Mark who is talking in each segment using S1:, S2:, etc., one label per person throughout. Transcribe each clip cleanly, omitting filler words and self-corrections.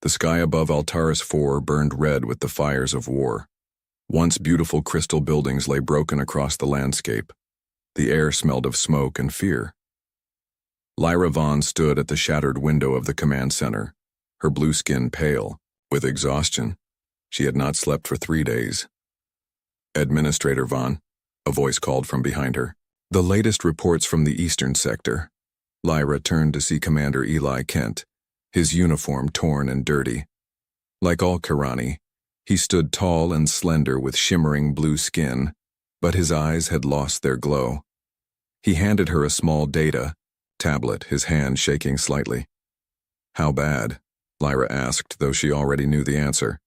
S1: The sky above Altaris 4 burned red with the fires of war. Once beautiful crystal buildings lay broken across the landscape. The air smelled of smoke and fear. Lyra Vaughn stood at the shattered window of the command center, her blue skin pale, with exhaustion. She had not slept for 3 days. Administrator Vaughn, a voice called from behind her. The latest reports from the eastern sector. Lyra turned to see Commander Eli Kent, his uniform torn and dirty. Like all Kirani, he stood tall and slender with shimmering blue skin, but his eyes had lost their glow. He handed her a small data tablet, his hand shaking slightly. How bad? Lyra asked, though she already knew the answer.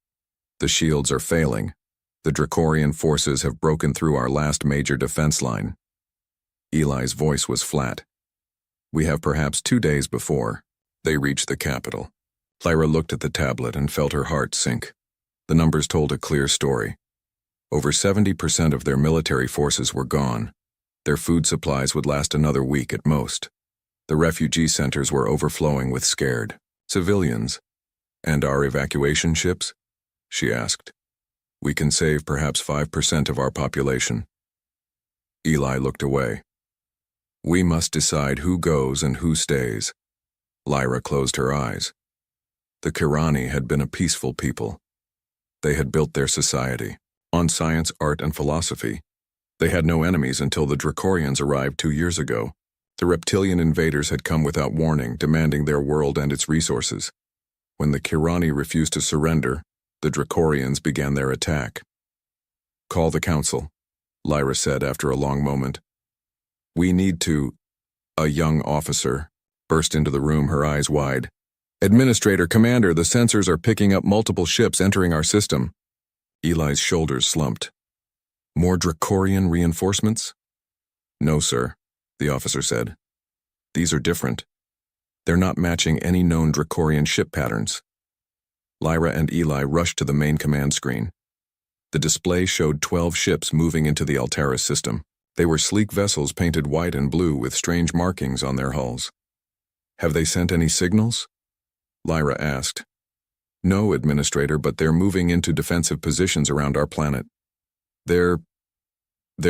S1: The shields are failing. The Dracorian forces have broken through our last major defense line. Eli's voice was flat. We have perhaps 2 days before they reach the capital. Lyra looked at the tablet and felt her heart sink. The numbers told a clear story. Over 70% of their military forces were gone. Their food supplies would last another week at most. The refugee centers were overflowing with scared civilians. And our evacuation ships? She asked. We can save perhaps 5% of our population. Eli looked away. We must decide who goes and who stays. Lyra closed her eyes. The Kirani had been a peaceful people. They had built their society on science, art, and philosophy. They had no enemies until the Dracorians arrived 2 years ago. The reptilian invaders had come without warning, demanding their world and its resources. When the Kirani refused to surrender, the Dracorians began their attack. Call the council, Lyra said after a long moment. We need to... A young officer burst into the room, her eyes wide. Administrator, Commander, the sensors are picking up multiple ships entering our system. Eli's shoulders slumped. More Dracorian reinforcements? No, sir, the officer said. These are different. They're not matching any known Dracorian ship patterns. Lyra and Eli rushed to the main command screen. The display showed 12 ships moving into the Altaris system. They were sleek vessels painted white and blue with strange markings on their hulls. Have they sent any signals? Lyra asked. No, Administrator, but they're moving into defensive positions around our planet. They're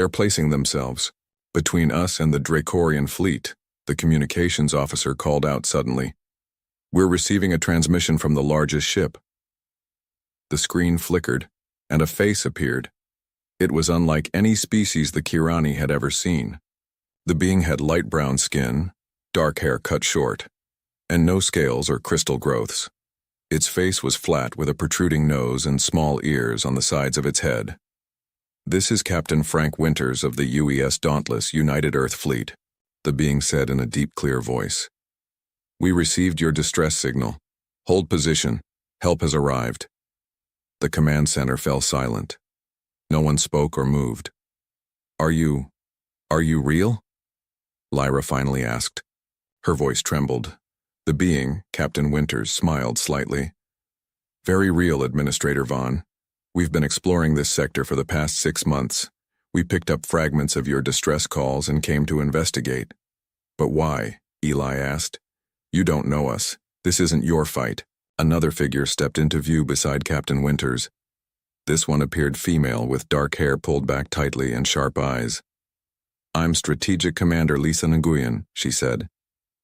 S1: placing themselves between us and the Dracorian fleet, the communications officer called out suddenly. We're receiving a transmission from the largest ship. The screen flickered, and a face appeared. It was unlike any species the Kirani had ever seen. The being had light brown skin, dark hair cut short, and no scales or crystal growths. Its face was flat with a protruding nose and small ears on the sides of its head. This is Captain Frank Winters of the UES Dauntless United Earth Fleet, the being said in a deep, clear voice. We received your distress signal. Hold position. Help has arrived. The command center fell silent. No one spoke or moved. Are you real? Lyra finally asked. Her voice trembled. The being, Captain Winters, smiled slightly. Very real, Administrator Vaughn. We've been exploring this sector for the past 6 months. We picked up fragments of your distress calls and came to investigate. But why? Eli asked. You don't know us. This isn't your fight. Another figure stepped into view beside Captain Winters. This one appeared female with dark hair pulled back tightly and sharp eyes. I'm Strategic Commander Lisa Nguyen, she said,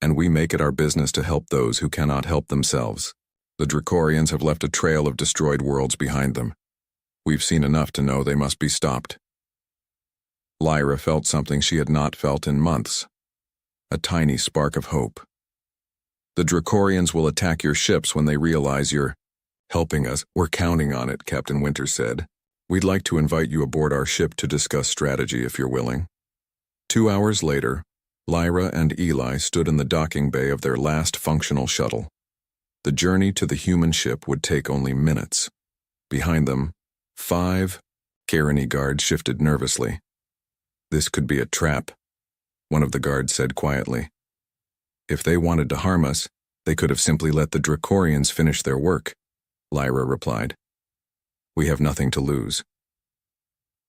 S1: and we make it our business to help those who cannot help themselves. The Dracorians have left a trail of destroyed worlds behind them. We've seen enough to know they must be stopped. Lyra felt something she had not felt in months. A tiny spark of hope. The Dracorians will attack your ships when they realize you're helping us. We're counting on it, Captain Winters said. We'd like to invite you aboard our ship to discuss strategy if you're willing. 2 hours later, Lyra and Eli stood in the docking bay of their last functional shuttle. The journey to the human ship would take only minutes. Behind them, 5 Kirani guards shifted nervously. This could be a trap, one of the guards said quietly. If they wanted to harm us, they could have simply let the Dracorians finish their work, Lyra replied. We have nothing to lose.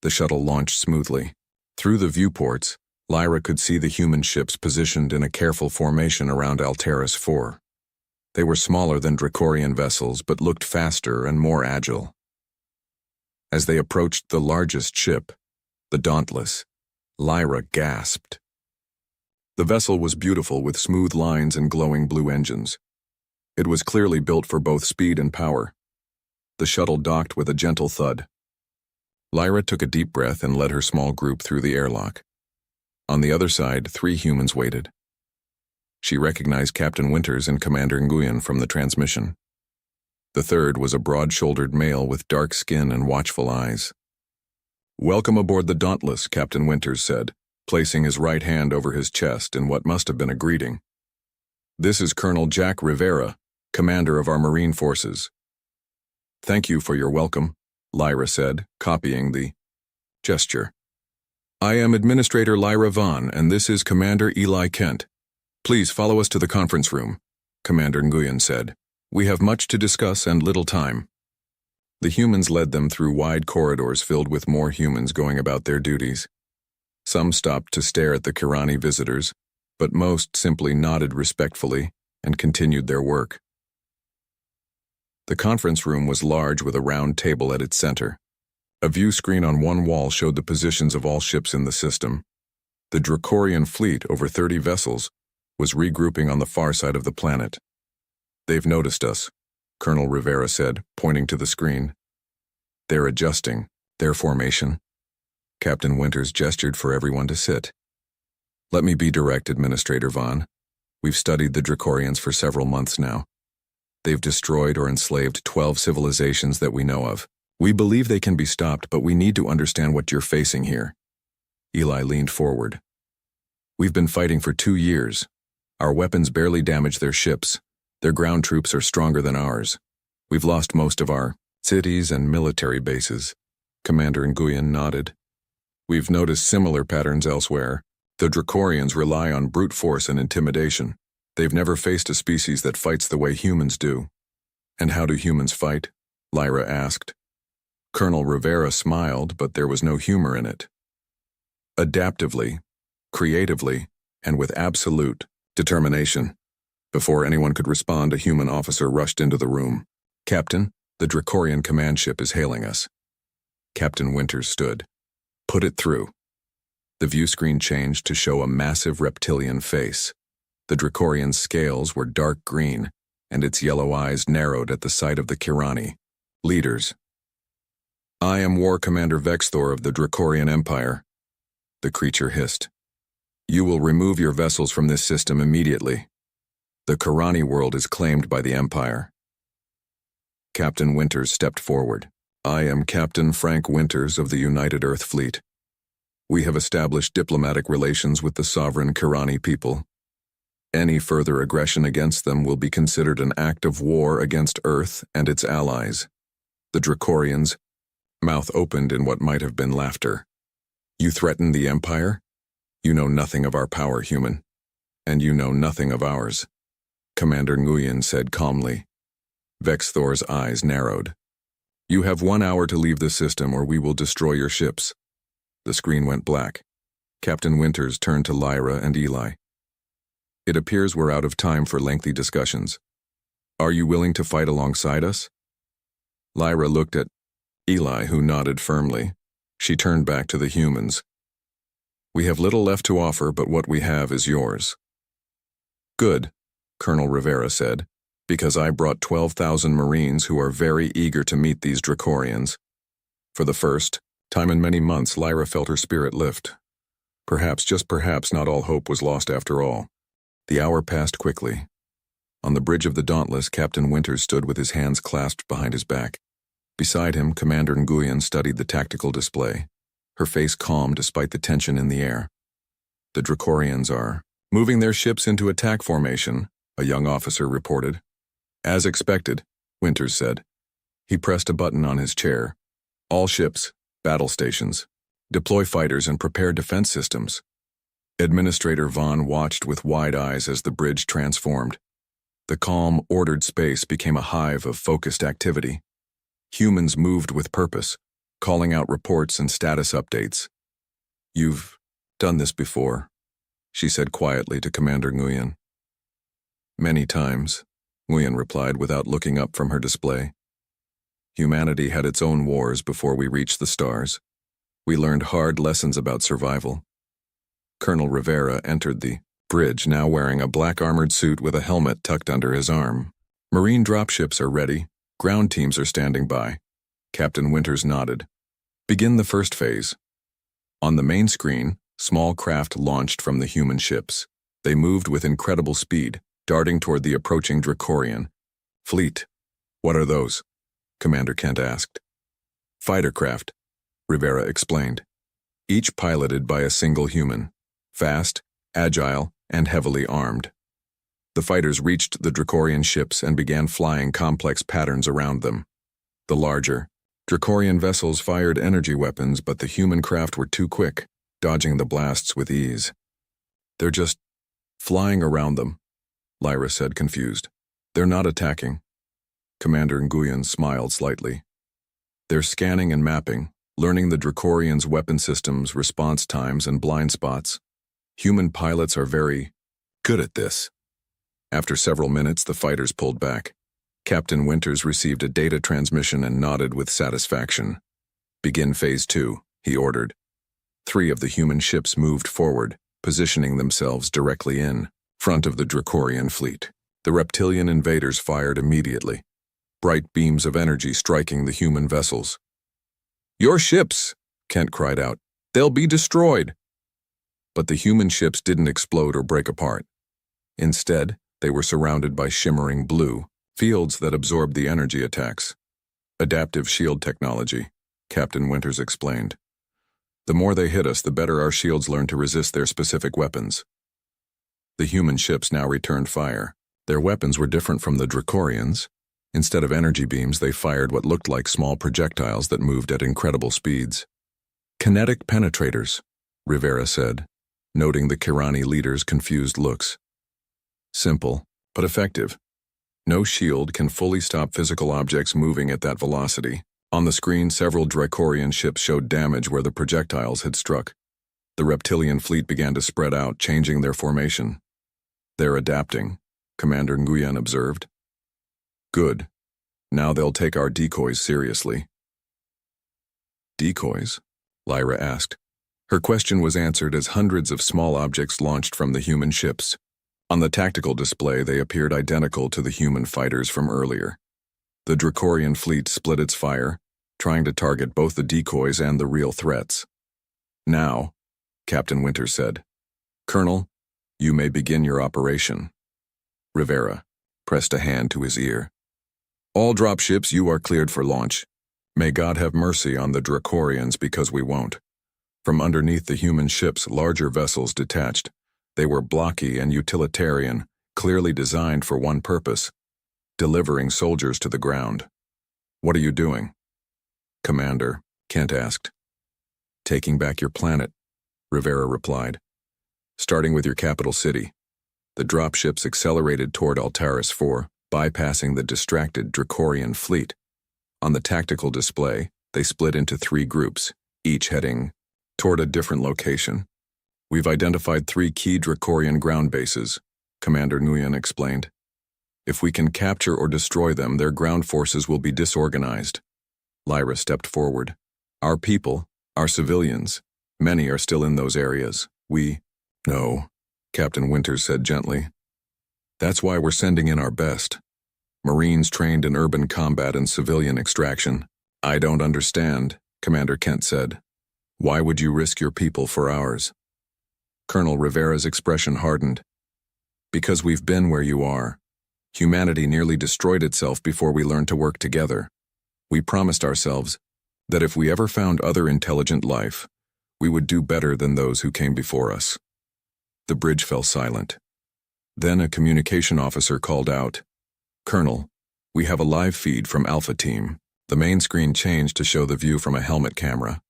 S1: The shuttle launched smoothly. Through the viewports, Lyra could see the human ships positioned in a careful formation around Altaris 4. They were smaller than Dracorian vessels, but looked faster and more agile. As they approached the largest ship, the Dauntless, Lyra gasped. The vessel was beautiful with smooth lines and glowing blue engines. It was clearly built for both speed and power. The shuttle docked with a gentle thud. Lyra took a deep breath and led her small group through the airlock. On the other side, 3 humans waited. She recognized Captain Winters and Commander Nguyen from the transmission. The third was a broad-shouldered male with dark skin and watchful eyes. "Welcome aboard the Dauntless," Captain Winters said, placing his right hand over his chest in what must have been a greeting. "This is Colonel Jack Rivera, commander of our Marine forces." "Thank you for your welcome," Lyra said, copying the gesture. "I am Administrator Lyra Vaughn, and this is Commander Eli Kent. Please follow us to the conference room," Commander Nguyen said. "We have much to discuss and little time." The humans led them through wide corridors filled with more humans going about their duties. Some stopped to stare at the Kirani visitors, but most simply nodded respectfully and continued their work. The conference room was large with a round table at its center. A view screen on one wall showed the positions of all ships in the system. The Dracorian fleet, over 30 vessels, was regrouping on the far side of the planet. "They've noticed us," Colonel Rivera said, pointing to the screen. "They're adjusting their formation." Captain Winters gestured for everyone to sit. "Let me be direct, Administrator Vaughn. We've studied the Dracorians for several months now. They've destroyed or enslaved 12 civilizations that we know of. We believe they can be stopped, but we need to understand what you're facing here." Eli leaned forward. "We've been fighting for 2 years. Our weapons barely damage their ships. Their ground troops are stronger than ours. We've lost most of our cities and military bases." Commander Nguyen nodded. "We've noticed similar patterns elsewhere. The Dracorians rely on brute force and intimidation. They've never faced a species that fights the way humans do." "And how do humans fight?" Lyra asked. Colonel Rivera smiled, but there was no humor in it. "Adaptively, creatively, and with absolute determination." Before anyone could respond, a human officer rushed into the room. "Captain, the Dracorian command ship is hailing us." Captain Winters stood. "Put it through." The view screen changed to show a massive reptilian face. The Dracorian's scales were dark green, and its yellow eyes narrowed at the sight of the Kirani. "Leaders. I am War Commander Vexthor of the Dracorian Empire," the creature hissed. "You will remove your vessels from this system immediately. The Kirani world is claimed by the Empire." Captain Winters stepped forward. "I am Captain Frank Winters of the United Earth Fleet. We have established diplomatic relations with the sovereign Kirani people. Any further aggression against them will be considered an act of war against Earth and its allies." The Dracorians' mouth opened in what might have been laughter. "You threaten the Empire? You know nothing of our power, human. And you know nothing of ours," Commander Nguyen said calmly. Vexthor's eyes narrowed. "You have 1 hour to leave the system or we will destroy your ships." The screen went black. Captain Winters turned to Lyra and Eli. "It appears we're out of time for lengthy discussions. Are you willing to fight alongside us?" Lyra looked at Eli, who nodded firmly. She turned back to the humans. "We have little left to offer, but what we have is yours." "Good," Colonel Rivera said, "because I brought 12,000 Marines who are very eager to meet these Dracorians." For the first time in many months, Lyra felt her spirit lift. Perhaps, just perhaps, not all hope was lost after all. The hour passed quickly. On the bridge of the Dauntless, Captain Winters stood with his hands clasped behind his back. Beside him, Commander Nguyen studied the tactical display, her face calm despite the tension in the air. "The Dracorians are moving their ships into attack formation," a young officer reported. "As expected," Winters said. He pressed a button on his chair. "All ships, battle stations. Deploy fighters and prepare defense systems." Administrator Vaughn watched with wide eyes as the bridge transformed. The calm, ordered space became a hive of focused activity. Humans moved with purpose, calling out reports and status updates. "You've done this before," she said quietly to Commander Nguyen. "Many times," Nguyen replied without looking up from her display. Humanity had its own wars before we reached the stars. We learned hard lessons about survival. Colonel Rivera entered the bridge, now wearing a black armored suit with a helmet tucked under his arm. Marine dropships are ready. Ground teams are standing by. Captain Winters nodded. Begin the first phase. On the main screen, small craft launched from the human ships. They moved with incredible speed, darting toward the approaching Dracorian fleet. What are those? Commander Kent asked. Fighter craft, Rivera explained. Each piloted by a single human. Fast, agile, and heavily armed. The fighters reached the Dracorian ships and began flying complex patterns around them. The larger, Dracorian vessels fired energy weapons, but the human craft were too quick, dodging the blasts with ease. They're just flying around them, Lyra said, confused. They're not attacking. Commander Nguyen smiled slightly. They're scanning and mapping, learning the Dracorians' weapon systems, response times, and blind spots. Human pilots are very good at this. After several minutes, the fighters pulled back. Captain Winters received a data transmission and nodded with satisfaction. Begin Phase 2, he ordered. 3 of the human ships moved forward, positioning themselves directly in front of the Dracorian fleet. The reptilian invaders fired immediately, bright beams of energy striking the human vessels. Your ships, Kent cried out. They'll be destroyed. But the human ships didn't explode or break apart. Instead, they were surrounded by shimmering blue fields that absorbed the energy attacks. Adaptive shield technology, Captain Winters explained. The more they hit us, the better our shields learn to resist their specific weapons. The human ships now returned fire. Their weapons were different from the Dracorians. Instead of energy beams, they fired what looked like small projectiles that moved at incredible speeds. Kinetic penetrators, Rivera said, noting the Kirani leaders' confused looks. Simple, but effective. No shield can fully stop physical objects moving at that velocity. On the screen, several Dracorian ships showed damage where the projectiles had struck. The reptilian fleet began to spread out, changing their formation. They're adapting, Commander Nguyen observed. Good. Now they'll take our decoys seriously. Decoys? Lyra asked. Her question was answered as hundreds of small objects launched from the human ships. On the tactical display, they appeared identical to the human fighters from earlier. The Dracorian fleet split its fire, trying to target both the decoys and the real threats. Now, Captain Winters said, Colonel, you may begin your operation. Rivera pressed a hand to his ear. All dropships, you are cleared for launch. May God have mercy on the Dracorians because we won't. From underneath the human ships, larger vessels detached. They were blocky and utilitarian, clearly designed for one purpose: delivering soldiers to the ground. What are you doing? Commander, Kent asked. Taking back your planet, Rivera replied. Starting with your capital city. The dropships accelerated toward Altaris 4, bypassing the distracted Dracorian fleet. On the tactical display, they split into 3 groups, each heading toward a different location. We've identified 3 key Dracorian ground bases, Commander Nguyen explained. If we can capture or destroy them, their ground forces will be disorganized. Lyra stepped forward. Our people, our civilians, many are still in those areas. No, Captain Winters said gently. That's why we're sending in our best. Marines trained in urban combat and civilian extraction. I don't understand, Commander Kent said. Why would you risk your people for ours? Colonel Rivera's expression hardened. Because we've been where you are. Humanity nearly destroyed itself before we learned to work together. We promised ourselves that if we ever found other intelligent life, we would do better than those who came before us. The bridge fell silent. Then a communication officer called out, Colonel, we have a live feed from Alpha Team. The main screen changed to show the view from a helmet camera.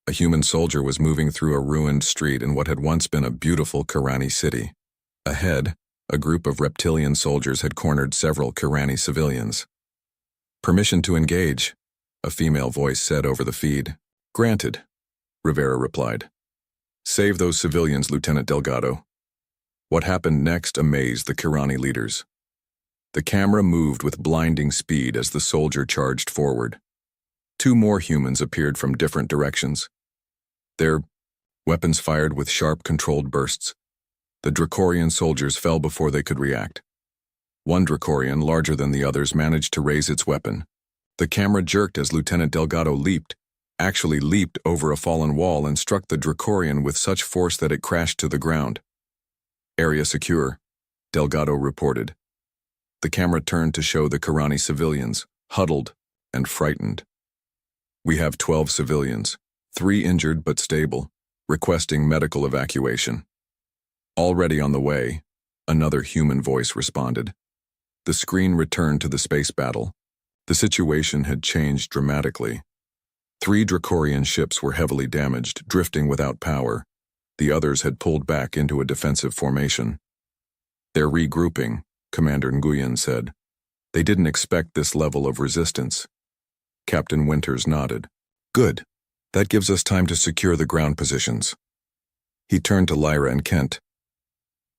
S1: A human soldier was moving through a ruined street in what had once been a beautiful Kirani city. Ahead, a group of reptilian soldiers had cornered several Kirani civilians. Permission to engage, a female voice said over the feed. Granted, Rivera replied. Save those civilians, Lieutenant Delgado. What happened next amazed the Kirani leaders. The camera moved with blinding speed as the soldier charged forward. 2 more humans appeared from different directions. Their weapons fired with sharp, controlled bursts. The Dracorian soldiers fell before they could react. One Dracorian, larger than the others, managed to raise its weapon. The camera jerked as Lieutenant Delgado leaped over a fallen wall and struck the Dracorian with such force that it crashed to the ground. "Area secure," Delgado reported. The camera turned to show the Kirani civilians, huddled and frightened. "We have 12 civilians, 3 injured but stable, requesting medical evacuation." "Already on the way," another human voice responded. The screen returned to the space battle. The situation had changed dramatically. 3 Dracorian ships were heavily damaged, drifting without power. The others had pulled back into a defensive formation. "They're regrouping," Commander Nguyen said. "They didn't expect this level of resistance." Captain Winters nodded. "Good. That gives us time to secure the ground positions." He turned to Lyra and Kent.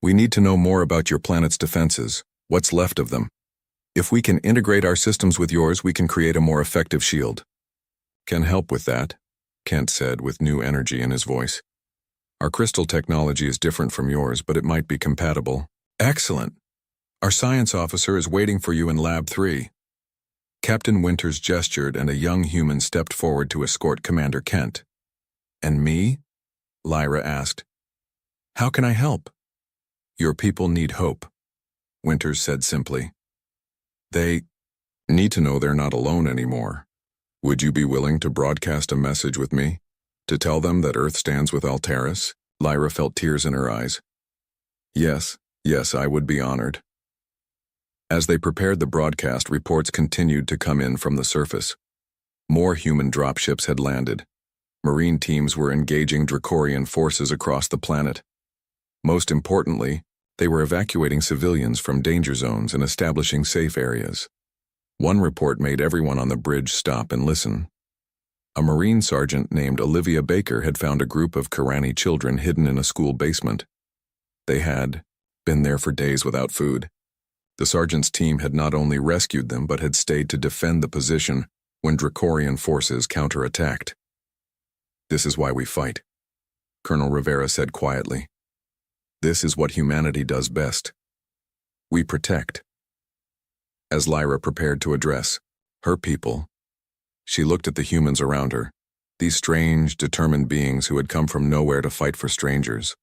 S1: "We need to know more about your planet's defenses, what's left of them. If we can integrate our systems with yours, we can create a more effective shield." "Can help with that," Kent said with new energy in his voice. "Our crystal technology is different from yours, but it might be compatible." "Excellent. Our science officer is waiting for you in Lab 3. Captain Winters gestured and a young human stepped forward to escort Commander Kent. "And me?" Lyra asked. "How can I help?" "Your people need hope," Winters said simply. "They need to know they're not alone anymore. Would you be willing to broadcast a message with me? To tell them that Earth stands with Alteris?" Lyra felt tears in her eyes. Yes, I would be honored." As they prepared the broadcast, reports continued to come in from the surface. More human dropships had landed. Marine teams were engaging Dracorian forces across the planet. Most importantly, they were evacuating civilians from danger zones and establishing safe areas. One report made everyone on the bridge stop and listen. A Marine sergeant named Olivia Baker had found a group of Kirani children hidden in a school basement. They had been there for days without food. The sergeant's team had not only rescued them but had stayed to defend the position when Dracorian forces counterattacked. "This is why we fight," Colonel Rivera said quietly. "This is what humanity does best. We protect." As Lyra prepared to address her people, she looked at the humans around her, these strange, determined beings who had come from nowhere to fight for strangers.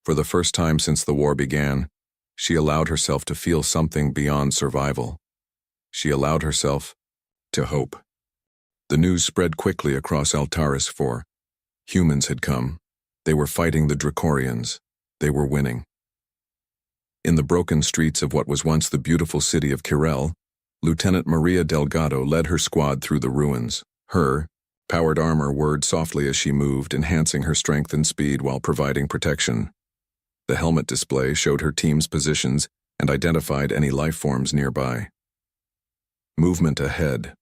S1: For the first time since the war began, she allowed herself to feel something beyond survival. She allowed herself to hope. The news spread quickly across Altaris, for humans had come. They were fighting the Dracorians. They were winning. In the broken streets of what was once the beautiful city of Kirel, Lieutenant Maria Delgado led her squad through the ruins. Her powered armor whirred softly as she moved, enhancing her strength and speed while providing protection. The helmet display showed her team's positions and identified any life forms nearby. "Movement ahead,"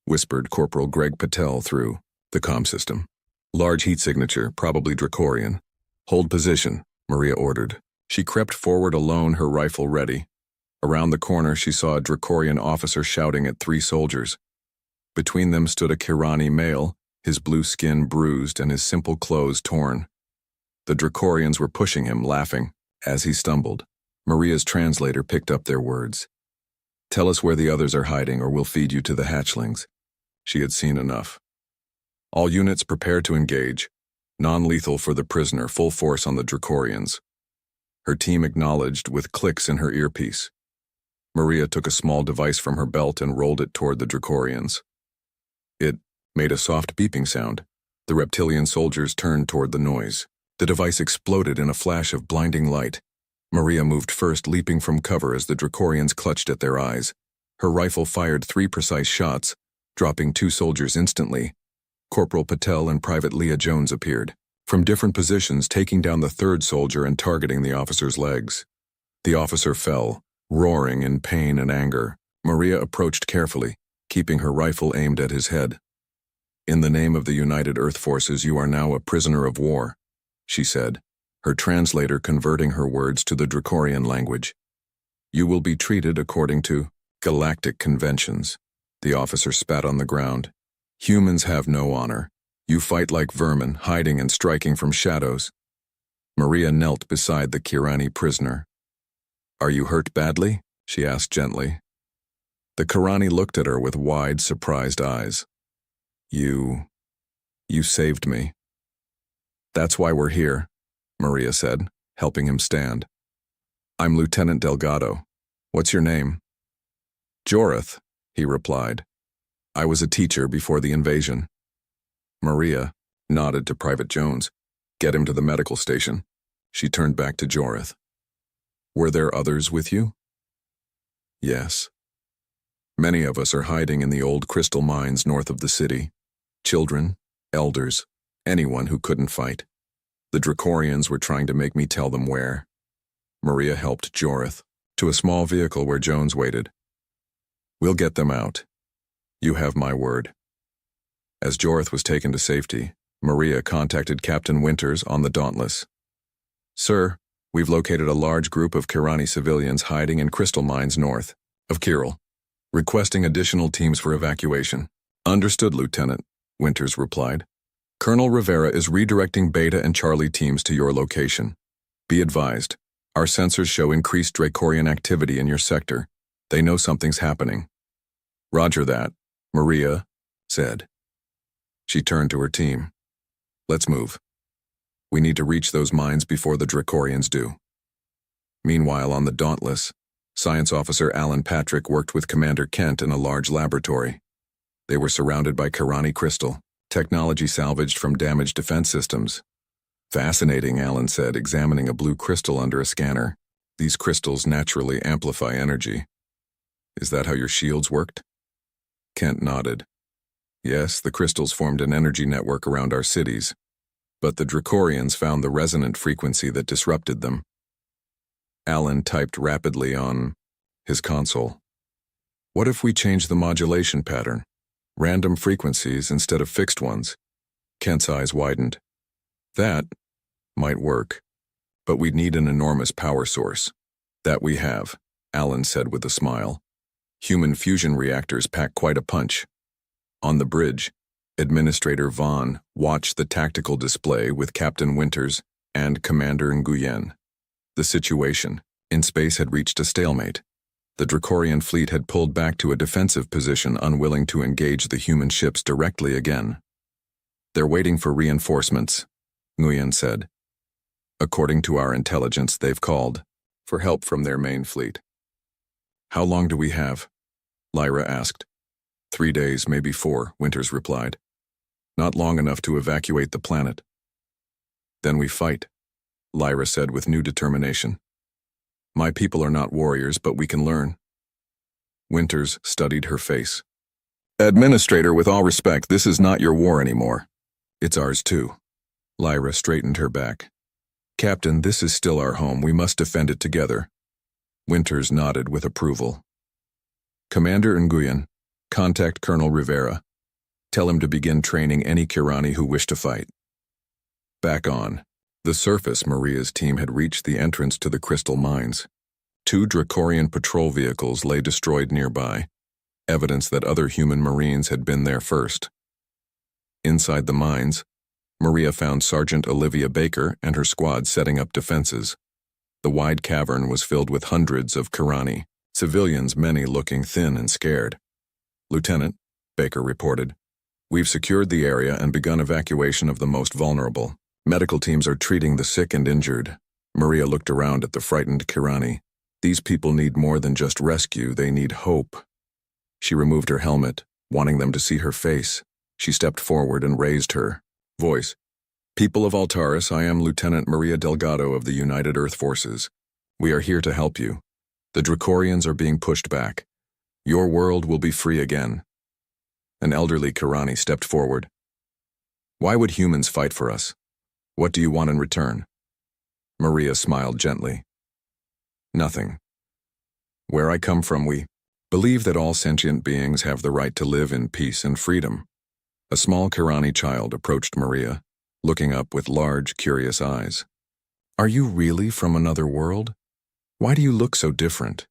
S1: whispered Corporal Greg Patel through the comm system. "Large heat signature, probably Dracorian. Hold position," Maria ordered. She crept forward alone, her rifle ready. Around the corner, she saw a Dracorian officer shouting at 3 soldiers. Between them stood a Kirani male, his blue skin bruised and his simple clothes torn. The Dracorians were pushing him, laughing. As he stumbled, Maria's translator picked up their words. "Tell us where the others are hiding or we'll feed you to the hatchlings." She had seen enough. "All units prepare to engage. Non-lethal for the prisoner, full force on the Dracorians." Her team acknowledged with clicks in her earpiece. Maria took a small device from her belt and rolled it toward the Dracorians. It made a soft beeping sound. The reptilian soldiers turned toward the noise. The device exploded in a flash of blinding light. Maria moved first, leaping from cover as the Dracorians clutched at their eyes. Her rifle fired 3 precise shots, dropping 2 soldiers instantly. Corporal Patel and Private Leah Jones appeared, from different positions, taking down the 3rd soldier and targeting the officer's legs. The officer fell, roaring in pain and anger. Maria approached carefully, keeping her rifle aimed at his head. "In the name of the United Earth Forces, you are now a prisoner of war," she said, her translator converting her words to the Dracorian language. You will be treated according to galactic conventions. The officer spat on the ground. Humans have no honor. You fight like vermin, hiding and striking from shadows. Maria knelt beside the Kirani prisoner. Are you hurt badly? She asked gently. The Kirani looked at her with wide, surprised eyes. You saved me. That's why we're here, Maria said, helping him stand. I'm Lieutenant Delgado. What's your name? Jorith, he replied. I was a teacher before the invasion. Maria nodded to Private Jones. Get him to the medical station. She turned back to Jorith. Were there others with you? Yes. Many of us are hiding in the old crystal mines north of the city. Children, elders, anyone who couldn't fight. The Dracorians were trying to make me tell them where. Maria helped Jorith to a small vehicle where Jones waited. We'll get them out. You have my word. As Jorith was taken to safety, Maria contacted Captain Winters on the Dauntless. Sir, we've located a large group of Kirani civilians hiding in crystal mines north of Kiril, requesting additional teams for evacuation. Understood, Lieutenant, Winters replied. Colonel Rivera is redirecting Beta and Charlie teams to your location. Be advised, our sensors show increased Dracorian activity in your sector. They know something's happening. Roger that, Maria said. She turned to her team. Let's move. We need to reach those mines before the Dracorians do. Meanwhile, on the Dauntless, Science Officer Alan Patrick worked with Commander Kent in a large laboratory. They were surrounded by Kirani crystal, technology salvaged from damaged defense systems. Fascinating, Alan said, examining a blue crystal under a scanner. These crystals naturally amplify energy. Is that how your shields worked? Kent nodded. Yes, the crystals formed an energy network around our cities, but the Dracorians found the resonant frequency that disrupted them. Alan typed rapidly on his console. What if we change the modulation pattern? Random frequencies instead of fixed ones? Kent's eyes widened. That might work, but we'd need an enormous power source. That we have, Alan said with a smile. Human fusion reactors pack quite a punch. On the bridge, Administrator Vaughn watched the tactical display with Captain Winters and Commander Nguyen. The situation in space had reached a stalemate. The Dracorian fleet had pulled back to a defensive position, unwilling to engage the human ships directly again. They're waiting for reinforcements, Nguyen said. According to our intelligence, they've called for help from their main fleet. How long do we have? Lyra asked. 3 days, maybe 4, Winters replied. Not long enough to evacuate the planet. Then we fight, Lyra said with new determination. My people are not warriors, but we can learn. Winters studied her face. Administrator, with all respect, this is not your war anymore. It's ours too. Lyra straightened her back. Captain, this is still our home. We must defend it together. Winters nodded with approval. Commander Nguyen, contact Colonel Rivera. Tell him to begin training any Kirani who wish to fight. Back on the surface, Maria's team had reached the entrance to the crystal mines. 2 Dracorian patrol vehicles lay destroyed nearby, evidence that other human Marines had been there first. Inside the mines, Maria found Sergeant Olivia Baker and her squad setting up defenses. The wide cavern was filled with hundreds of Kirani, civilians, many looking thin and scared. Lieutenant, Baker reported, we've secured the area and begun evacuation of the most vulnerable. Medical teams are treating the sick and injured. Maria looked around at the frightened Kirani. These people need more than just rescue, they need hope. She removed her helmet, wanting them to see her face. She stepped forward and raised her voice. People of Altaris, I am Lieutenant Maria Delgado of the United Earth Forces. We are here to help you. The Dracorians are being pushed back. Your world will be free again. An elderly Kirani stepped forward. Why would humans fight for us? What do you want in return? Maria smiled gently. Nothing. Where I come from, we believe that all sentient beings have the right to live in peace and freedom. A small Kirani child approached Maria, looking up with large, curious eyes. Are you really from another world? Why do you look so different?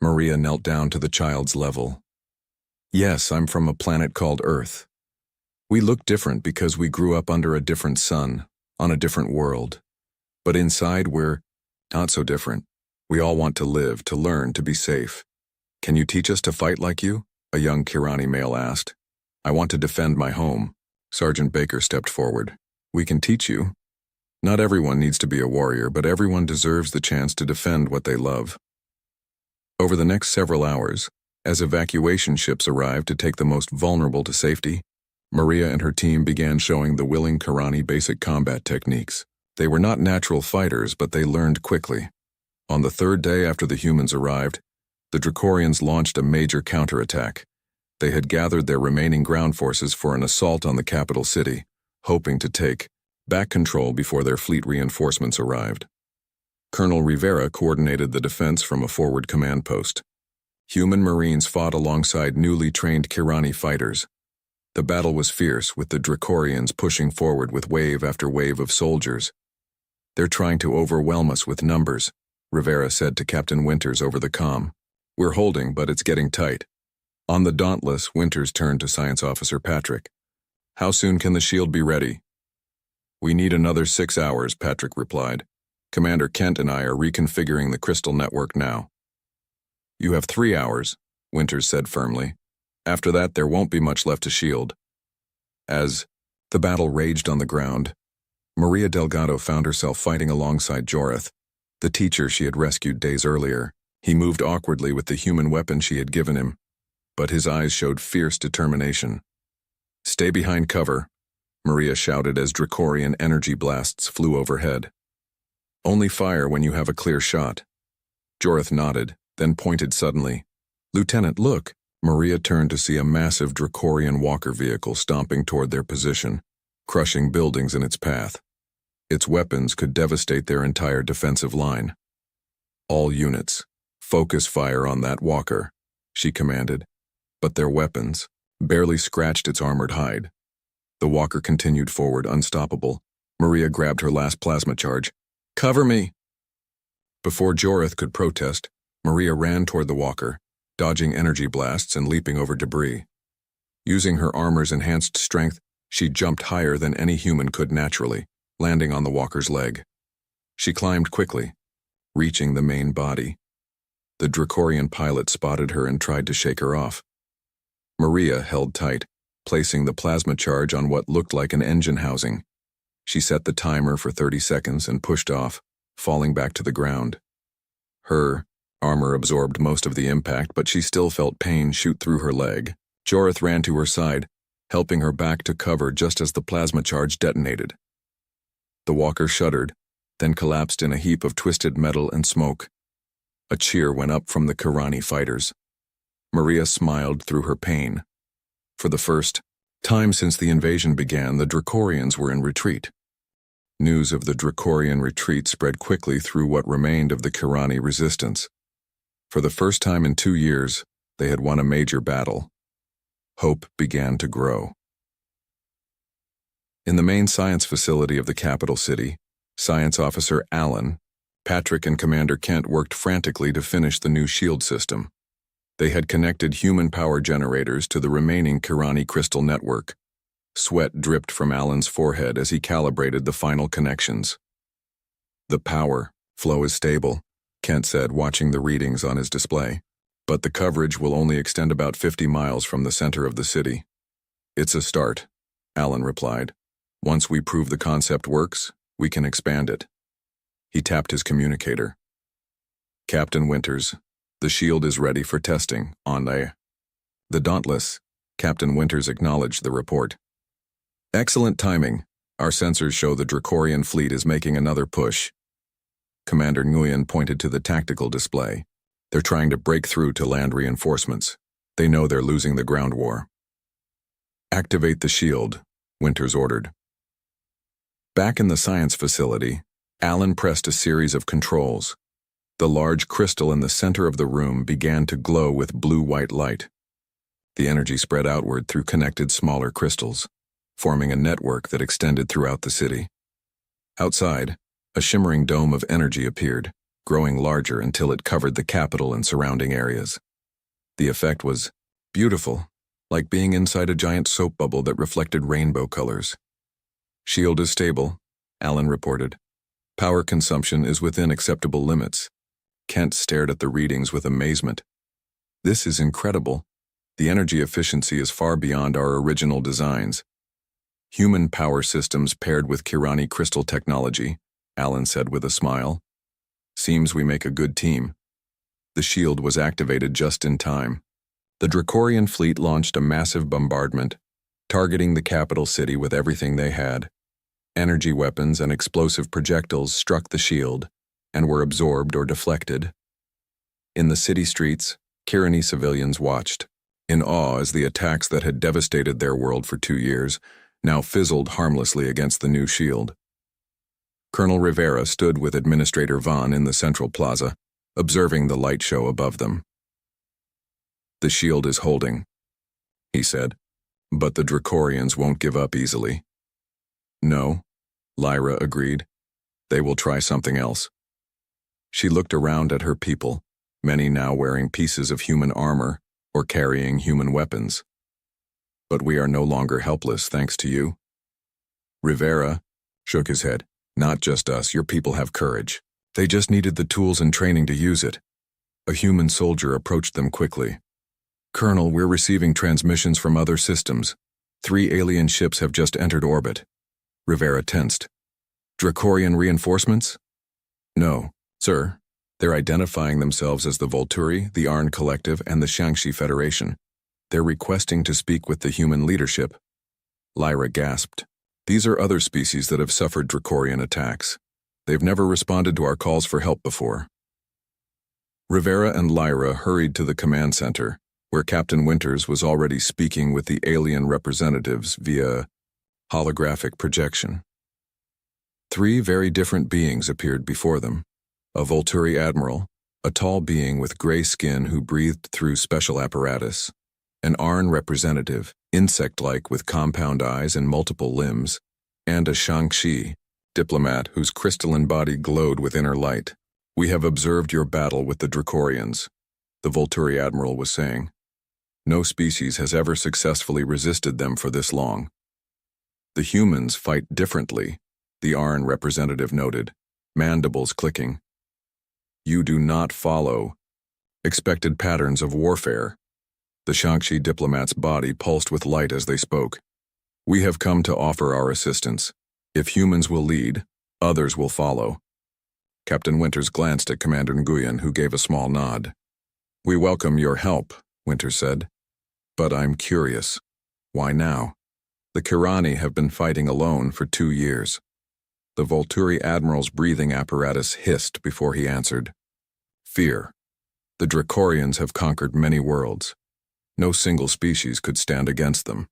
S1: Maria knelt down to the child's level. Yes, I'm from a planet called Earth. We look different because we grew up under a different sun, on a different world. But inside we're not so different. We all want to live, to learn, to be safe. Can you teach us to fight like you? A young Kirani male asked. I want to defend my home. Sergeant Baker stepped forward. We can teach you. Not everyone needs to be a warrior, but everyone deserves the chance to defend what they love. Over the next several hours, as evacuation ships arrived to take the most vulnerable to safety, Maria and her team began showing the willing Kirani basic combat techniques. They were not natural fighters, but they learned quickly. On the third day after the humans arrived, the Dracorians launched a major counterattack. They had gathered their remaining ground forces for an assault on the capital city, hoping to take back control before their fleet reinforcements arrived. Colonel Rivera coordinated the defense from a forward command post. Human Marines fought alongside newly trained Kirani fighters. The battle was fierce, with the Dracorians pushing forward with wave after wave of soldiers. They're trying to overwhelm us with numbers, Rivera said to Captain Winters over the comm. We're holding, but it's getting tight. On the Dauntless, Winters turned to Science Officer Patrick. How soon can the shield be ready? We need another 6 hours, Patrick replied. Commander Kent and I are reconfiguring the crystal network now. You have 3 hours, Winters said firmly. After that, there won't be much left to shield. As the battle raged on the ground, Maria Delgado found herself fighting alongside Jorith, the teacher she had rescued days earlier. He moved awkwardly with the human weapon she had given him, but his eyes showed fierce determination. Stay behind cover, Maria shouted as Dracorian energy blasts flew overhead. Only fire when you have a clear shot. Jorith nodded, then pointed suddenly. Lieutenant, look! Maria turned to see a massive Dracorian walker vehicle stomping toward their position, crushing buildings in its path. Its weapons could devastate their entire defensive line. All units, focus fire on that walker, she commanded, but their weapons barely scratched its armored hide. The walker continued forward, unstoppable. Maria grabbed her last plasma charge. Cover me! Before Jorith could protest, Maria ran toward the walker, dodging energy blasts and leaping over debris. Using her armor's enhanced strength, she jumped higher than any human could naturally, landing on the walker's leg. She climbed quickly, reaching the main body. The Dracorian pilot spotted her and tried to shake her off. Maria held tight, placing the plasma charge on what looked like an engine housing. She set the timer for 30 seconds and pushed off, falling back to the ground. Her armor absorbed most of the impact, but she still felt pain shoot through her leg. Jorith ran to her side, helping her back to cover just as the plasma charge detonated. The walker shuddered, then collapsed in a heap of twisted metal and smoke. A cheer went up from the Kirani fighters. Maria smiled through her pain. For the first time since the invasion began, the Dracorians were in retreat. News of the Dracorian retreat spread quickly through what remained of the Kirani resistance. For the first time in 2 years, they had won a major battle. Hope began to grow. In the main science facility of the capital city, Science Officer Allen, Patrick and Commander Kent worked frantically to finish the new shield system. They had connected human power generators to the remaining Kirani crystal network. Sweat dripped from Allen's forehead as he calibrated the final connections. The power flow is stable, Kent said, watching the readings on his display. But the coverage will only extend about 50 miles from the center of the city. It's a start, Allen replied. Once we prove the concept works, we can expand it. He tapped his communicator. Captain Winters, the shield is ready for testing, on the Dauntless. Captain Winters acknowledged the report. Excellent timing. Our sensors show the Dracorian fleet is making another push. Commander Nguyen pointed to the tactical display. They're trying to break through to land reinforcements. They know they're losing the ground war. Activate the shield, Winters ordered. Back in the science facility, Allen pressed a series of controls. The large crystal in the center of the room began to glow with blue-white light. The energy spread outward through connected smaller crystals, forming a network that extended throughout the city. Outside, a shimmering dome of energy appeared, growing larger until it covered the capital and surrounding areas. The effect was beautiful, like being inside a giant soap bubble that reflected rainbow colors. "Shield is stable," Alan reported. "Power consumption is within acceptable limits." Kent stared at the readings with amazement. "This is incredible. The energy efficiency is far beyond our original designs." "Human power systems paired with Kirani crystal technology," Alan said with a smile. "Seems we make a good team." The shield was activated just in time. The Dracorian fleet launched a massive bombardment, targeting the capital city with everything they had. Energy weapons and explosive projectiles struck the shield and were absorbed or deflected. In the city streets, Kirani civilians watched, in awe as the attacks that had devastated their world for 2 years now fizzled harmlessly against the new shield. Colonel Rivera stood with Administrator Vaughn in the central plaza, observing the light show above them. "The shield is holding," he said, "but the Dracorians won't give up easily." "No," Lyra agreed. "They will try something else." She looked around at her people, many now wearing pieces of human armor or carrying human weapons. "But we are no longer helpless thanks to you." Rivera shook his head. "Not just us, your people have courage. They just needed the tools and training to use it." A human soldier approached them quickly. "Colonel, we're receiving transmissions from other systems. 3 alien ships have just entered orbit." Rivera tensed. "Dracorian reinforcements?" "No, sir. They're identifying themselves as the Volturi, the Arn Collective, and the Shangxi Federation. They're requesting to speak with the human leadership." Lyra gasped. "These are other species that have suffered Dracorian attacks. They've never responded to our calls for help before." Rivera and Lyra hurried to the command center, where Captain Winters was already speaking with the alien representatives via holographic projection. 3 very different beings appeared before them. A Volturi admiral, a tall being with gray skin who breathed through special apparatus, an Arn representative, insect-like with compound eyes and multiple limbs, and a Shangxi diplomat whose crystalline body glowed with inner light. "We have observed your battle with the Dracorians," the Volturi admiral was saying. "No species has ever successfully resisted them for this long." "The humans fight differently," the Arn representative noted, mandibles clicking. "You do not follow expected patterns of warfare." The Shangxi diplomat's body pulsed with light as they spoke. "We have come to offer our assistance. If humans will lead, others will follow." Captain Winters glanced at Commander Nguyen, who gave a small nod. "We welcome your help," Winters said. "But I'm curious. Why now? The Kirani have been fighting alone for 2 years." The Volturi admiral's breathing apparatus hissed before he answered. "Fear. The Dracorians have conquered many worlds. No single species could stand against them.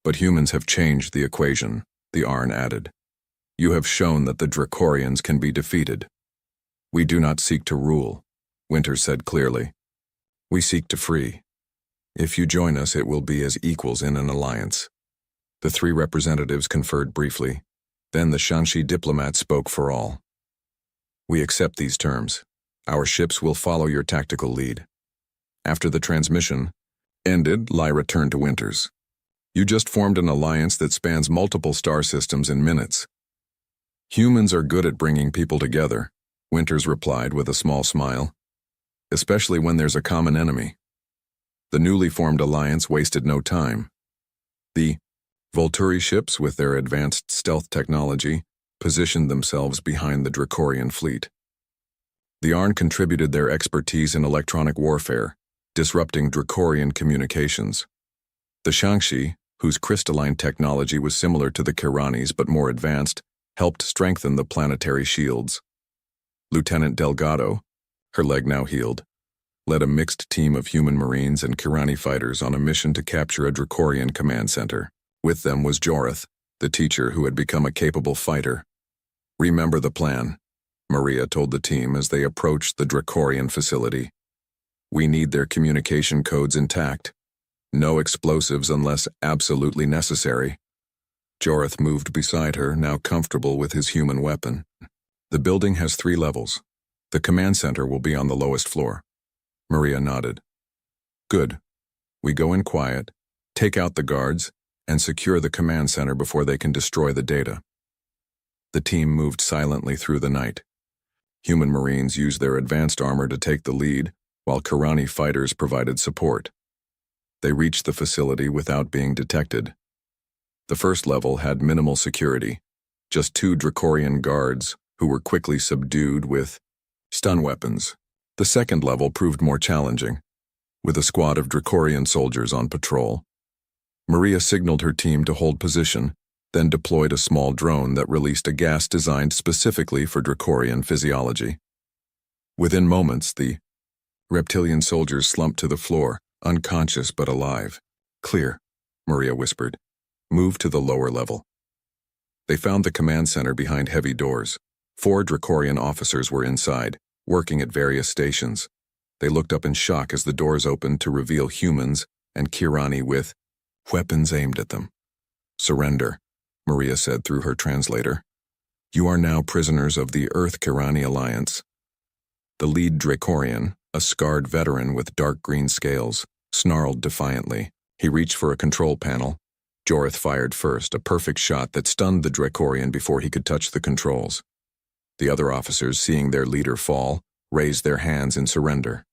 S1: But humans have changed the equation," the Arn added. "You have shown that the Dracorians can be defeated." "We do not seek to rule," Winters said clearly. "We seek to free. If you join us, it will be as equals in an alliance." The 3 representatives conferred briefly. Then the Shangxi diplomat spoke for all. "We accept these terms. Our ships will follow your tactical lead." After the transmission ended, Lyra turned to Winters. "You just formed an alliance that spans multiple star systems in minutes." "Humans are good at bringing people together," Winters replied with a small smile. "Especially when there's a common enemy." The newly formed alliance wasted no time. The Volturi ships, with their advanced stealth technology, positioned themselves behind the Dracorian fleet. The Arn contributed their expertise in electronic warfare, disrupting Dracorian communications. The Shangxi, whose crystalline technology was similar to the Kirani's but more advanced, helped strengthen the planetary shields. Lieutenant Delgado, her leg now healed, led a mixed team of human marines and Kirani fighters on a mission to capture a Dracorian command center. With them was Jorith, the teacher who had become a capable fighter. "Remember the plan," Maria told the team as they approached the Dracorian facility. "We need their communication codes intact. No explosives unless absolutely necessary." Jorith moved beside her, now comfortable with his human weapon. "The building has 3 levels. The command center will be on the lowest floor. Maria nodded. Good. We go in quiet, take out the guards, and secure the command center before they can destroy the data. The team moved silently through the night. Human Marines used their advanced armor to take the lead, while Kirani fighters provided support. They reached the facility without being detected. The first level had minimal security, just 2 Dracorian guards who were quickly subdued with stun weapons. The second level proved more challenging, with a squad of Dracorian soldiers on patrol. Maria signaled her team to hold position, then deployed a small drone that released a gas designed specifically for Dracorian physiology. Within moments, the reptilian soldiers slumped to the floor, unconscious but alive. Clear, Maria whispered. Move to the lower level. They found the command center behind heavy doors. 4 Dracorian officers were inside, working at various stations. They looked up in shock as the doors opened to reveal humans and Kirani with weapons aimed at them. Surrender, Maria said through her translator. You are now prisoners of the Earth-Kirani Alliance. The lead Dracorian, a scarred veteran with dark green scales, snarled defiantly. He reached for a control panel. Jorith fired first, a perfect shot that stunned the Dracorian before he could touch the controls. The other officers, seeing their leader fall, raised their hands in surrender.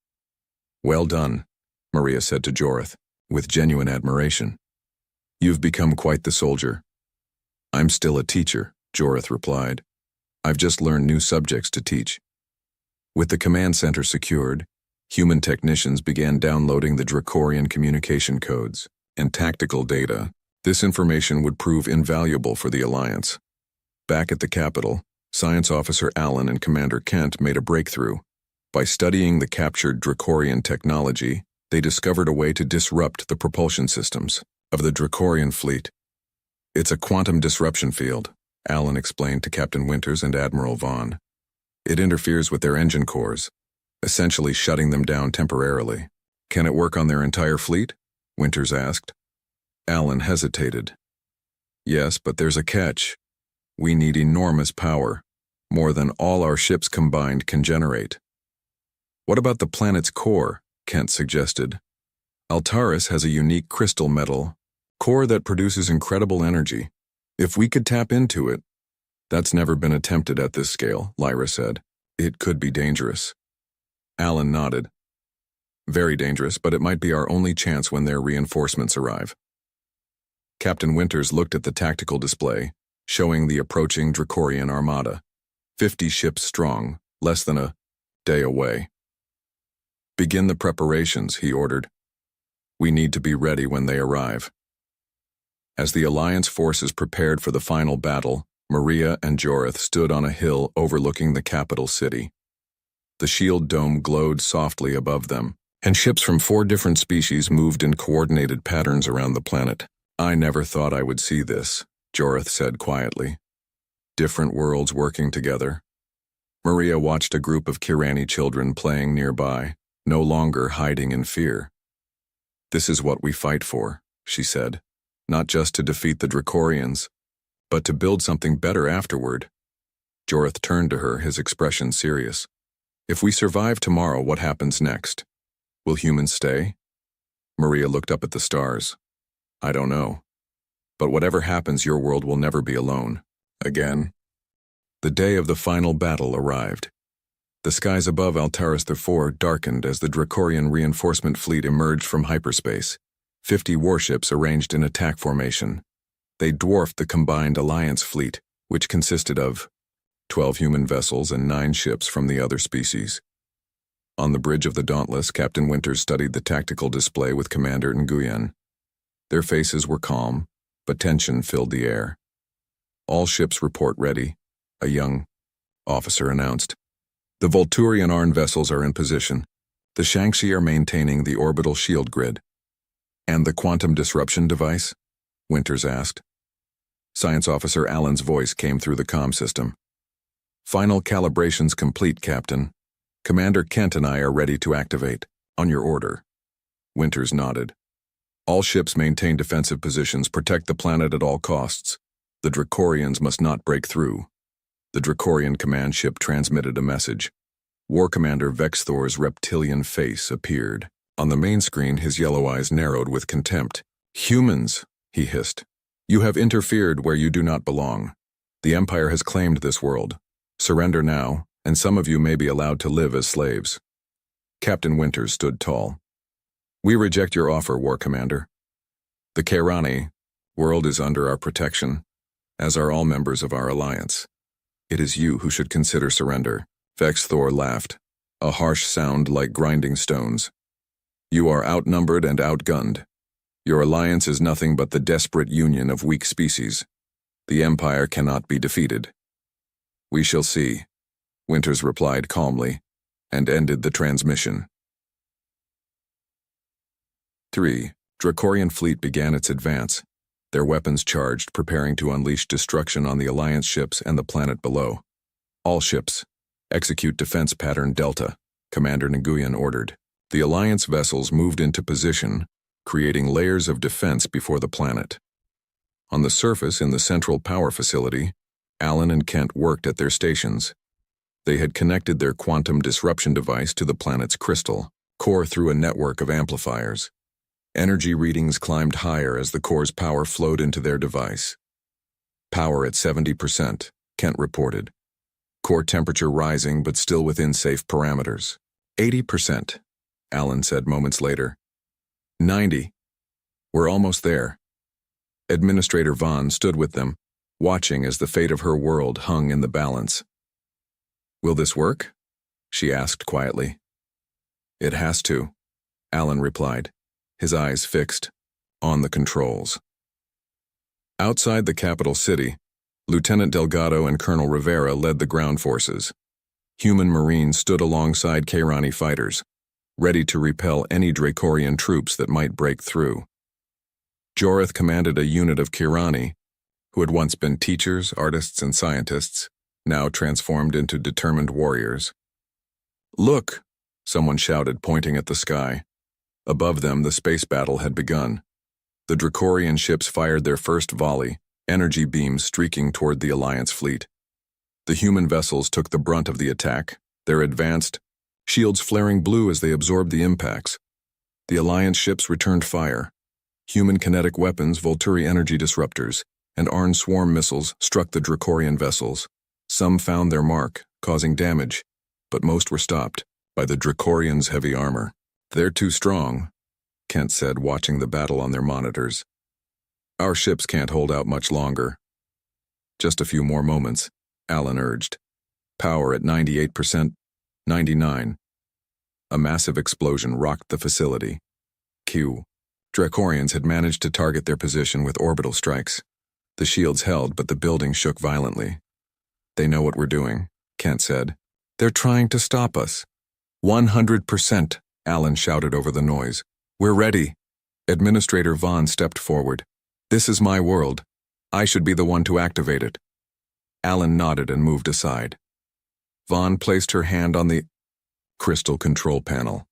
S1: Well done, Maria said to Jorith, with genuine admiration. You've become quite the soldier. I'm still a teacher, Jorith replied. I've just learned new subjects to teach. With the command center secured, human technicians began downloading the Dracorian communication codes and tactical data. This information would prove invaluable for the Alliance. Back at the capital, Science Officer Allen and Commander Kent made a breakthrough. By studying the captured Dracorian technology, they discovered a way to disrupt the propulsion systems of the Dracorian fleet. It's a quantum disruption field, Allen explained to Captain Winters and Admiral Vaughn. It interferes with their engine cores, essentially shutting them down temporarily. Can it work on their entire fleet? Winters asked. Allen hesitated. Yes, but there's a catch. We need enormous power, more than all our ships combined can generate. What about the planet's core? Kent suggested. Altaris has a unique crystal metal core that produces incredible energy. If we could tap into it. That's never been attempted at this scale, Lyra said. It could be dangerous. Allen nodded. Very dangerous, but it might be our only chance when their reinforcements arrive. Captain Winters looked at the tactical display, showing the approaching Dracorian armada. 50 ships strong, less than a day away. Begin the preparations, he ordered. We need to be ready when they arrive. As the Alliance forces prepared for the final battle, Maria and Jorith stood on a hill overlooking the capital city. The shield dome glowed softly above them, and ships from 4 different species moved in coordinated patterns around the planet. I never thought I would see this, Jorith said quietly. Different worlds working together. Maria watched a group of Kirani children playing nearby, no longer hiding in fear. This is what we fight for, she said, not just to defeat the Dracorians, but to build something better afterward. Jorith turned to her, his expression serious. If we survive tomorrow, what happens next? Will humans stay? Maria looked up at the stars. I don't know. But whatever happens, your world will never be alone. Again. The day of the final battle arrived. The skies above Altaris IV darkened as the Dracorian reinforcement fleet emerged from hyperspace. 50 warships arranged in attack formation. They dwarfed the combined Alliance fleet, which consisted of 12 human vessels and 9 ships from the other species. On the bridge of the Dauntless, Captain Winters studied the tactical display with Commander Nguyen. Their faces were calm, but tension filled the air. All ships report ready, a young officer announced. The Volturian Arn vessels are in position. The Shangxi are maintaining the orbital shield grid. And the quantum disruption device? Winters asked. Science Officer Allen's voice came through the comm system. Final calibrations complete, Captain. Commander Kent and I are ready to activate. On your order. Winters nodded. All ships maintain defensive positions, protect the planet at all costs. The Dracorians must not break through. The Dracorian command ship transmitted a message. War Commander Vexthor's reptilian face appeared. On the main screen, his yellow eyes narrowed with contempt. "Humans," he hissed. "You have interfered where you do not belong. The Empire has claimed this world. Surrender now, and some of you may be allowed to live as slaves." Captain Winters stood tall. "We reject your offer, War Commander. The Kairani world is under our protection, as are all members of our alliance. It is you who should consider surrender." Vexthor laughed, a harsh sound like grinding stones. "You are outnumbered and outgunned. Your alliance is nothing but the desperate union of weak species. The Empire cannot be defeated." "We shall see," Winters replied calmly, and ended the transmission. 3. Dracorian fleet began its advance, their weapons charged, preparing to unleash destruction on the Alliance ships and the planet below. "All ships, execute defense pattern Delta," Commander Nguyen ordered. The Alliance vessels moved into position, creating layers of defense before the planet. On the surface in the central power facility, Alan and Kent worked at their stations. They had connected their quantum disruption device to the planet's crystal core through a network of amplifiers. Energy readings climbed higher as the core's power flowed into their device. "Power at 70%, Kent reported. "Core temperature rising but still within safe parameters." 80%, Alan said moments later. 90. "We're almost there." Administrator Vaughn stood with them, watching as the fate of her world hung in the balance. "Will this work?" she asked quietly. "It has to," Alan replied, his eyes fixed on the controls. Outside the capital city, Lieutenant Delgado and Colonel Rivera led the ground forces. Human Marines stood alongside Kairani fighters, ready to repel any Dracorian troops that might break through. Jorith commanded a unit of Kairani, who had once been teachers, artists, and scientists, now transformed into determined warriors. "Look!" someone shouted, pointing at the sky. Above them, the space battle had begun. The Dracorian ships fired their first volley, energy beams streaking toward the Alliance fleet. The human vessels took the brunt of the attack, their advanced shields flaring blue as they absorbed the impacts. The Alliance ships returned fire. Human kinetic weapons, Volturi energy disruptors, and Arn swarm missiles struck the Dracorian vessels. Some found their mark, causing damage, but most were stopped by the Dracorians' heavy armor. "They're too strong," Kent said, watching the battle on their monitors. "Our ships can't hold out much longer." "Just a few more moments," Alan urged. "Power at 98%, 99. A massive explosion rocked the facility. Dracorians had managed to target their position with orbital strikes. The shields held, but the building shook violently. "They know what we're doing," Kent said. "They're trying to stop us." 100%, Alan shouted over the noise. "We're ready." Administrator Vaughn stepped forward. "This is my world. I should be the one to activate it." Alan nodded and moved aside. Vaughn placed her hand on the crystal control panel.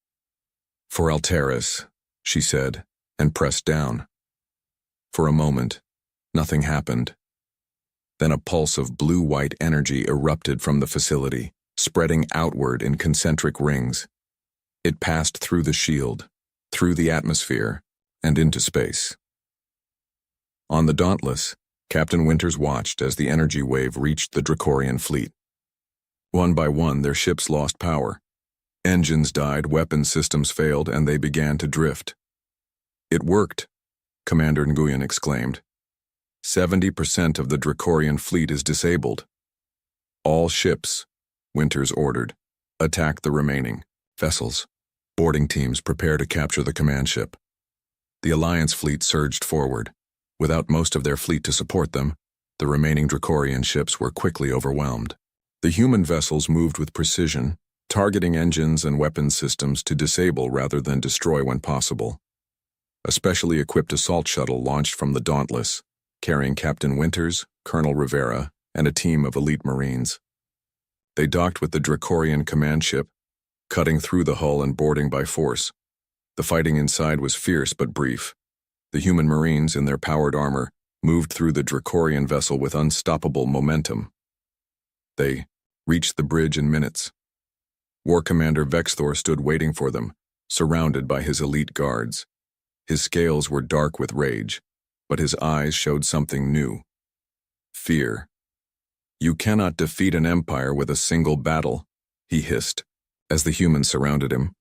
S1: "For Alteris," she said, and pressed down. For a moment, nothing happened. Then a pulse of blue-white energy erupted from the facility, spreading outward in concentric rings. It passed through the shield, through the atmosphere, and into space. On the Dauntless, Captain Winters watched as the energy wave reached the Dracorian fleet. One by one, their ships lost power. Engines died, weapon systems failed, and they began to drift. "It worked," Commander Nguyen exclaimed. 70% of the Dracorian fleet is disabled." "All ships," Winters ordered, "attack the remaining vessels. Boarding teams prepare to capture the command ship." The Alliance fleet surged forward. Without most of their fleet to support them, the remaining Dracorian ships were quickly overwhelmed. The human vessels moved with precision, targeting engines and weapons systems to disable rather than destroy when possible. A specially equipped assault shuttle launched from the Dauntless, carrying Captain Winters, Colonel Rivera, and a team of elite Marines. They docked with the Dracorian command ship, cutting through the hull and boarding by force. The fighting inside was fierce but brief. The human Marines, in their powered armor, moved through the Dracorian vessel with unstoppable momentum. They reached the bridge in minutes. War Commander Vexthor stood waiting for them, surrounded by his elite guards. His scales were dark with rage, but his eyes showed something new. Fear. "You cannot defeat an empire with a single battle," he hissed, as the humans surrounded him.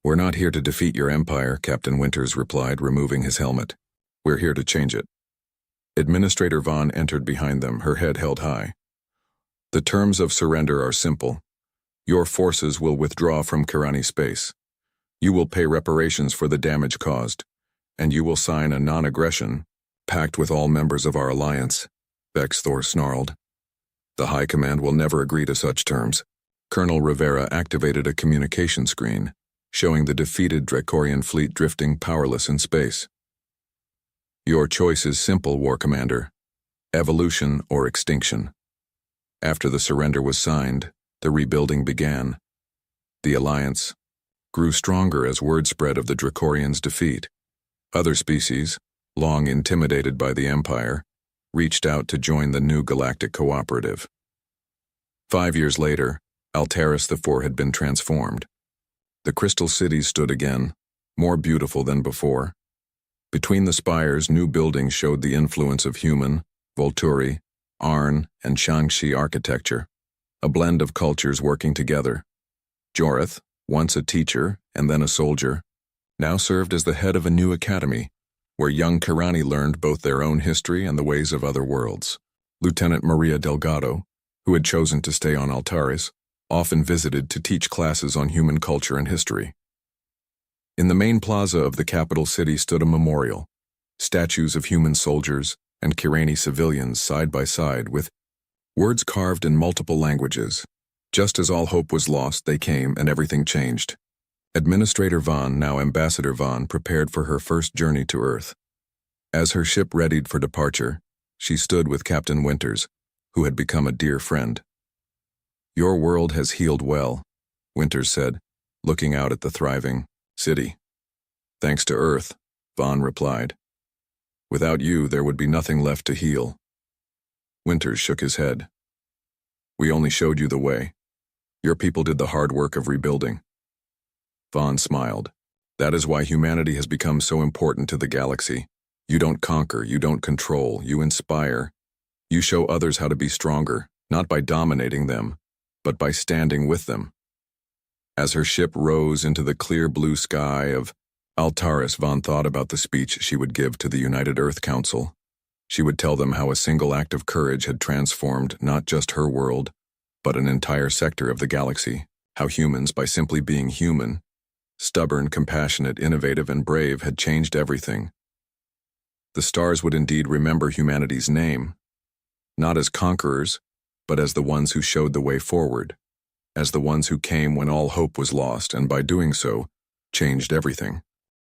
S1: "We're not here to defeat your empire," Captain Winters replied, removing his helmet. "We're here to change it." Administrator Vaughn entered behind them, her head held high. "The terms of surrender are simple. Your forces will withdraw from Kirani space. You will pay reparations for the damage caused, and you will sign a non-aggression pact with all members of our alliance," Vexthor snarled. "The High Command will never agree to such terms." Colonel Rivera activated a communication screen, showing the defeated Dracorian fleet drifting powerless in space. "Your choice is simple, War Commander. Evolution or extinction." After the surrender was signed, the rebuilding began. The alliance grew stronger as word spread of the Dracorians' defeat. Other species, long intimidated by the Empire, reached out to join the new galactic cooperative. 5 years later, Altaris IV had been transformed. The crystal cities stood again, more beautiful than before. Between the spires, new buildings showed the influence of human, Volturi, Arn, and Shangxi architecture, a blend of cultures working together. Jorith, once a teacher and then a soldier, now served as the head of a new academy, where young Kirani learned both their own history and the ways of other worlds. Lieutenant Maria Delgado, who had chosen to stay on Altaris, often visited to teach classes on human culture and history. In the main plaza of the capital city stood a memorial, statues of human soldiers and Kirani civilians side by side with words carved in multiple languages. Just as all hope was lost, they came and everything changed. Administrator Vaughn, now Ambassador Vaughn, prepared for her first journey to Earth. As her ship readied for departure, she stood with Captain Winters, who had become a dear friend. "Your world has healed well," Winters said, looking out at the thriving city. "Thanks to Earth," Vaughn replied. "Without you, there would be nothing left to heal." Winters shook his head. "We only showed you the way. Your people did the hard work of rebuilding." Vaughn smiled. "That is why humanity has become so important to the galaxy. You don't conquer, you don't control, you inspire. You show others how to be stronger, not by dominating them, but by standing with them." As her ship rose into the clear blue sky of Altaris, Vaughn thought about the speech she would give to the United Earth Council. She would tell them how a single act of courage had transformed not just her world, but an entire sector of the galaxy. How humans, by simply being human, stubborn, compassionate, innovative, and brave, had changed everything. The stars would indeed remember humanity's name, not as conquerors, but as the ones who showed the way forward, as the ones who came when all hope was lost, and by doing so, changed everything.